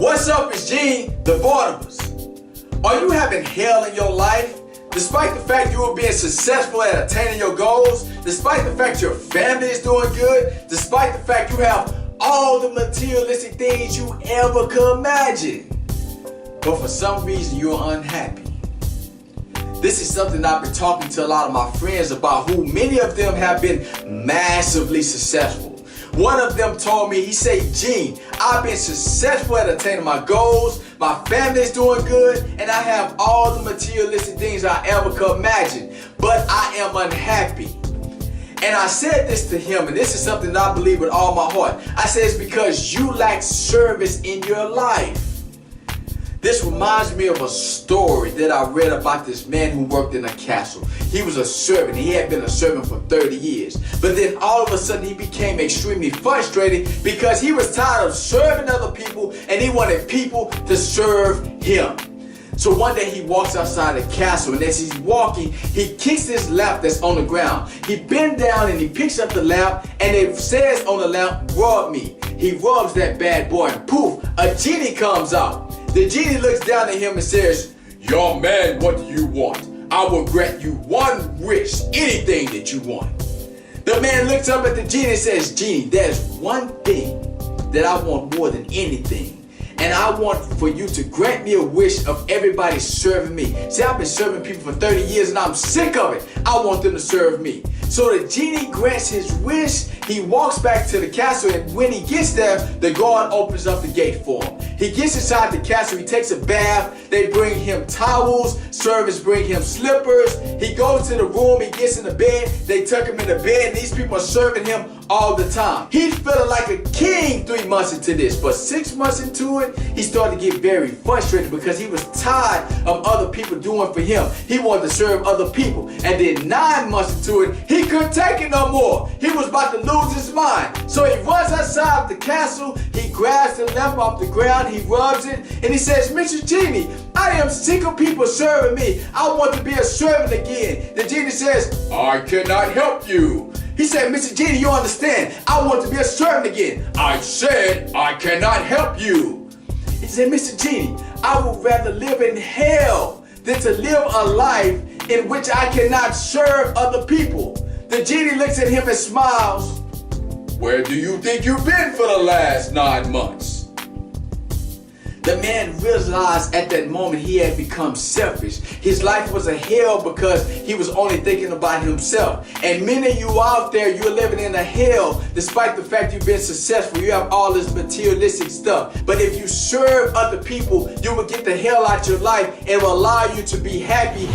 What's up, it's Gene, the Barnabas. Are you having hell in your life? Despite the fact you are being successful at attaining your goals, despite the fact your family is doing good, despite the fact you have all the materialistic things you ever could imagine, but for some reason you're unhappy. This is something I've been talking to a lot of my friends about, who many of them have been massively successful. One of them told me, he said, Gene, I've been successful at attaining my goals, my family is doing good, and I have all the materialistic things I ever could imagine, but I am unhappy. And I said this to him, and this is something that I believe with all my heart. I said it's because you lack service in your life. This reminds me of a story that I read about this man who worked in a castle. He was a servant. He had been a servant for 30 years. But then all of a sudden he became extremely frustrated because he was tired of serving other people and he wanted people to serve him. So one day he walks outside the castle, and as he's walking, he kicks this lamp that's on the ground. He bends down and he picks up the lamp, and it says on the lamp, "Rub me." He rubs that bad boy, and poof, a genie comes out. The genie looks down at him and says, "Young man, what do you want? I will grant you one wish, anything that you want." The man looks up at the genie and says, "Genie, there's one thing that I want more than anything. And I want for you to grant me a wish of everybody serving me." See, I've been serving people for 30 years and I'm sick of it. I want them to serve me. So the genie grants his wish. He walks back to the castle, and when he gets there, the guard opens up the gate for him. He gets inside the castle, he takes a bath, they bring him towels, servants bring him slippers. He goes to the room, he gets in the bed, they tuck him in the bed, and these people are serving him all the time. He's feeling like a king 3 months into this, but 6 months into it, he started to get very frustrated because he was tired of other people doing for him. He wanted to serve other people. And then 9 months into it, he couldn't take it no more. He was about to lose his mind. So he runs outside the castle, he grabs the lamp off the ground, he rubs it, and he says, "Mr. Genie, I am sick of people serving me. I want to be a servant again." The genie says, "I cannot help you." He said, "Mr. Genie, you understand, I want to be a servant again." "I said I cannot help you." He said, "Mr. Genie, I would rather live in hell than to live a life in which I cannot serve other people." The genie looks at him and smiles. "Where do you think you've been for the last 9 months?" The man realized at that moment he had become selfish. His life was a hell because he was only thinking about himself. And many of you out there, you're living in a hell despite the fact you've been successful. You have all this materialistic stuff. But if you serve other people, you will get the hell out your life and will allow you to be happy.